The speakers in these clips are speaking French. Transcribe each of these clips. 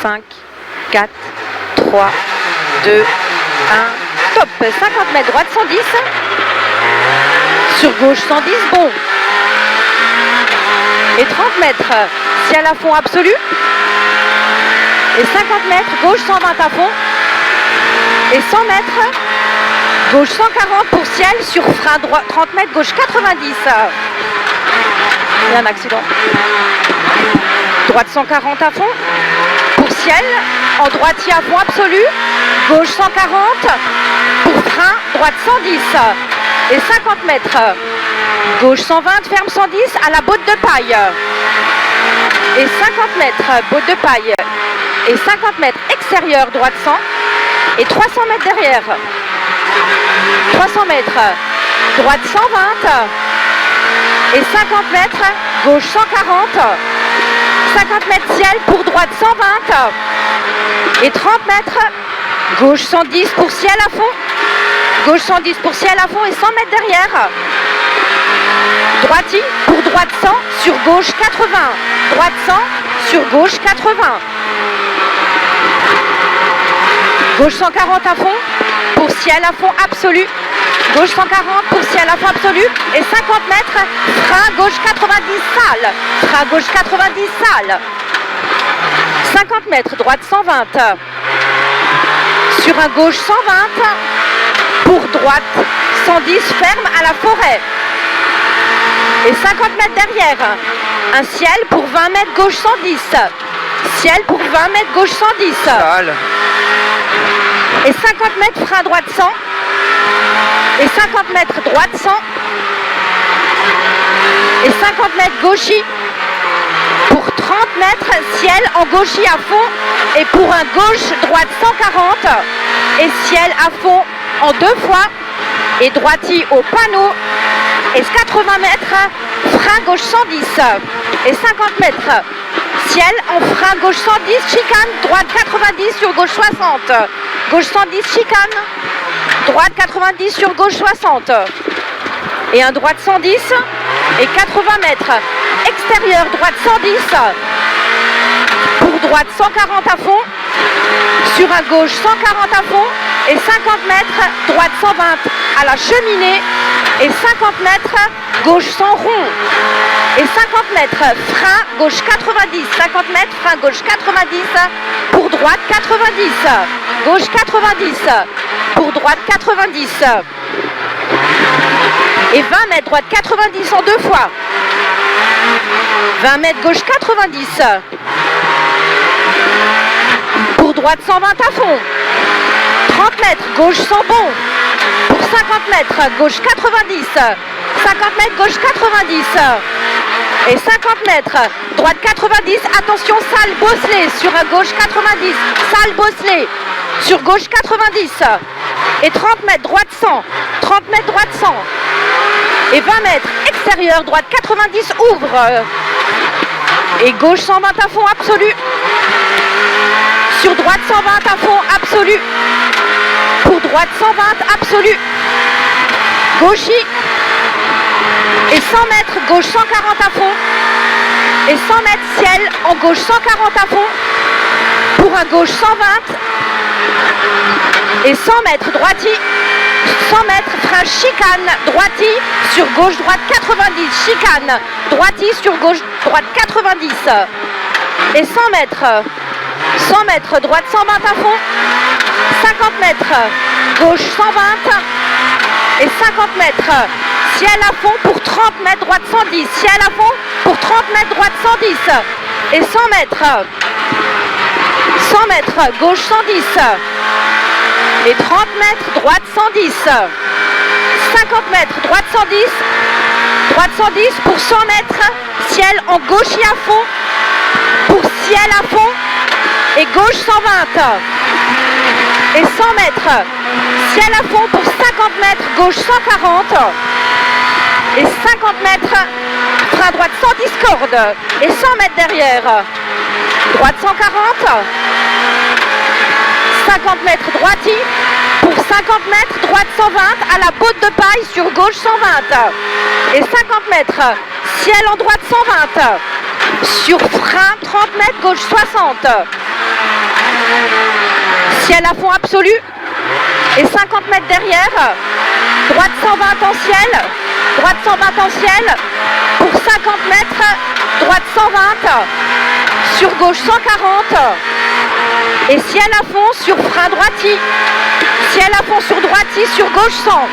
5, 4, 3, 2, 1, top. 50 mètres, droite 110. Sur gauche 110, bon. Et 30 mètres, ciel à fond absolu. Et 50 mètres, gauche 120 à fond. Et 100 mètres, gauche 140 pour ciel sur frein droit. 30 mètres, gauche 90. Il y a un accident. Droite 140 à fond. Pour ciel, en droitier à fond absolu. Gauche 140. Pour frein, droite 110. Et 50 mètres. Gauche 120, ferme 110 à la botte de paille. Et 50 mètres, botte de paille. Et 50 mètres extérieur, droite 100. Et 300 mètres derrière. 300 mètres, droite 120. Et 50 mètres, gauche 140. 50 mètres ciel pour droite 120. Et 30 mètres, gauche 110 pour ciel à fond. Gauche 110 pour ciel à fond et 100 mètres derrière. Droiti pour droite 100 sur gauche 80. Droite 100 sur gauche 80. Gauche 140 à fond pour ciel à fond absolu. Gauche 140 pour ciel à fond absolu. Et 50 mètres, frein gauche 90 sale. Frein gauche 90 sale. 50 mètres, droite 120. Sur un gauche 120. Pour droite 110 ferme à la forêt. Et 50 mètres derrière, un ciel pour 20 mètres gauche 110. Ciel pour 20 mètres gauche 110. Et 50 mètres frein droite 100. Et 50 mètres droite 100. Et 50 mètres gauchis. Pour 30 mètres, ciel en gauchis à fond. Et pour un gauche droite 140. Et ciel à fond en 2 fois. Et droiti au panneau. Et 80 mètres, frein gauche 110. Et 50 mètres, ciel en frein gauche 110, chicane, droite 90 sur gauche 60. Gauche 110, chicane, droite 90 sur gauche 60. Et un droite 110 et 80 mètres. Extérieur, droite 110. Pour droite 140 à fond. Sur un gauche 140 à fond. Et 50 mètres, droite 120 à la cheminée. Et 50 mètres, gauche 100 rond. Et 50 mètres, frein gauche 90. 50 mètres, frein gauche 90. Pour droite 90. Gauche 90. Pour droite 90. Et 20 mètres, droite 90 en 2 fois. 20 mètres, gauche 90. Pour droite 120 à fond. 30 mètres, gauche 100 bon. Pour 50 mètres, gauche 90. 50 mètres, gauche 90. Et 50 mètres, droite 90. Attention, salle bosselée sur un gauche 90. Salle bosselée sur gauche 90. Et 30 mètres, droite 100. 30 mètres, droite 100. Et 20 mètres, extérieur, droite 90, ouvre. Et gauche 120 à fond, absolu. Sur droite 120 à fond, absolu. Pour droite 120, absolu. Gauchis. Et 100 mètres, gauche 140 à fond. Et 100 mètres ciel, en gauche 140 à fond. Pour un gauche 120. Et 100 mètres, droiti. 100 mètres, frein chicane, droiti. Sur gauche, droite 90, chicane. Droiti sur gauche, droite 90. Et 100 mètres. 100 mètres, droite 120 à fond. 50 mètres, gauche 120. Et 50 mètres, ciel à fond pour 30 mètres, droite 110. Ciel à fond pour 30 mètres, droite 110. Et 100 mètres. 100 mètres, gauche 110. Et 30 mètres, droite 110. 50 mètres, droite 110. Droite 110 pour 100 mètres. Ciel en gauchis à fond. Pour ciel à fond. Et gauche 120. Et 100 mètres. Ciel à fond pour 50 mètres. Gauche 140. Et 50 mètres. Frein droite 110 cordes. Et 100 mètres derrière. Droite 140. 50 mètres droiti. Pour 50 mètres, droite 120 à la botte de paille sur gauche 120. Et 50 mètres, ciel en droite 120. Sur frein 30 mètres, gauche 60. ciel à fond absolu. Et 50 mètres derrière, droite 120 en ciel, droite 120 en ciel, pour 50 mètres, droite 120, sur gauche 140, et ciel à fond sur frein droiti, ciel à fond sur droiti, sur gauche 100,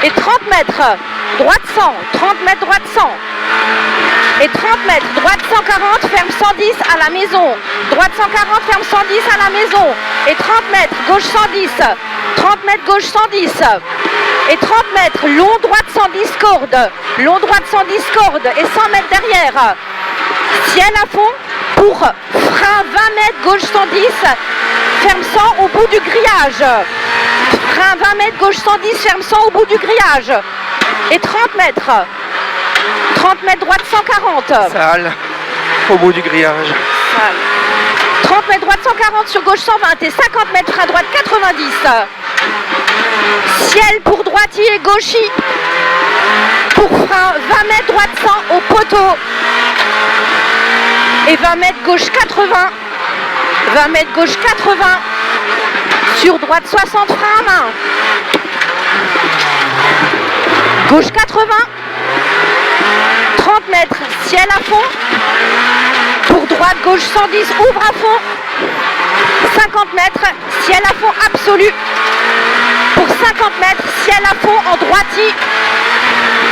et 30 mètres, droite 100, 30 mètres, droite 100, et 30 mètres, droite 140, ferme 110 à la maison, droite 140, ferme 110 à la maison, et 30 mètres, gauche 110, 30 mètres, gauche 110, et 30 mètres, long droite 110 cordes, long droite 110 cordes, et 100 mètres derrière, ciel à fond, pour frein 20 mètres, gauche 110, ferme 100 au bout du grillage, frein 20 mètres, gauche 110, ferme 100 au bout du grillage, et 30 mètres, droite 140. Sale, au bout du grillage. Sale. 30 mètres, droite 140, sur gauche 120, et 50 mètres, frein droite 90. Ciel pour droiti et gauchi, pour frein 20 mètres, droite 100 au poteau, et 20 mètres, gauche 80, 20 mètres, gauche 80, sur droite 60, frein à main, gauche 80, 30 mètres, ciel à fond, pour droite, gauche 110, ouvre à fond, 50 mètres, ciel à fond absolu, pour 50 mètres, ciel à fond en droiti,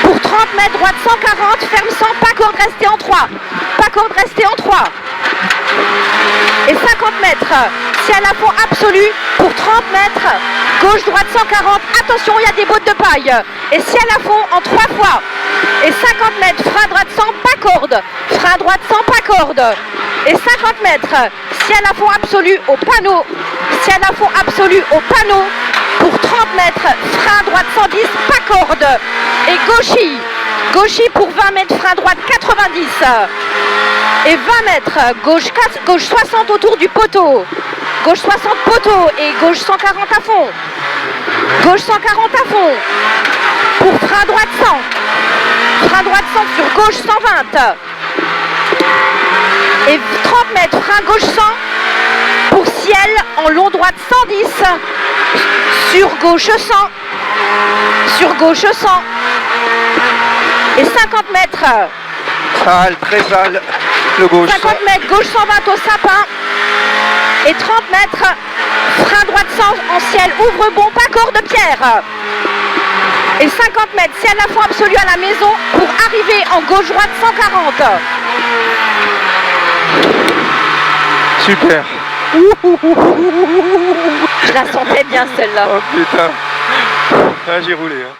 pour 30 mètres, droite 140, ferme 100, pas corde restée en 3, pas corde restée en 3, et 50 mètres, ciel à fond absolu, pour 30 mètres, gauche, droite 140, attention, il y a des bottes de paille, et ciel à fond en 3 fois, et 50 mètres, frein droite 100, pas corde, frein droite 100, pas corde, et 50 mètres, ciel à fond absolu au panneau, ciel à fond absolu au panneau, pour 30 mètres, frein droite 110, pas corde, et gauchi, gauchi pour 20 mètres, frein droite 90, et 20 mètres, gauche 60 autour du poteau, gauche 60 poteau, et gauche 140 à fond, gauche 140 à fond, pour frein droite 100, frein droite 100 sur gauche 120, et 30 mètres, frein gauche 100, pour ciel en long droite 110, sur gauche 100, sur gauche 100, et 50 mètres, Sale, très sale, le gauche. 50 mètres, gauche 120 au sapin, et 30 mètres, frein droite 100 en ciel, ouvre bon, pas corde pierre, et 50 mètres, ciel à fond absolu à la maison, pour arriver en gauche droite 140. Super. Je la sentais bien celle-là. Oh putain. Ah, j'ai roulé. Hein.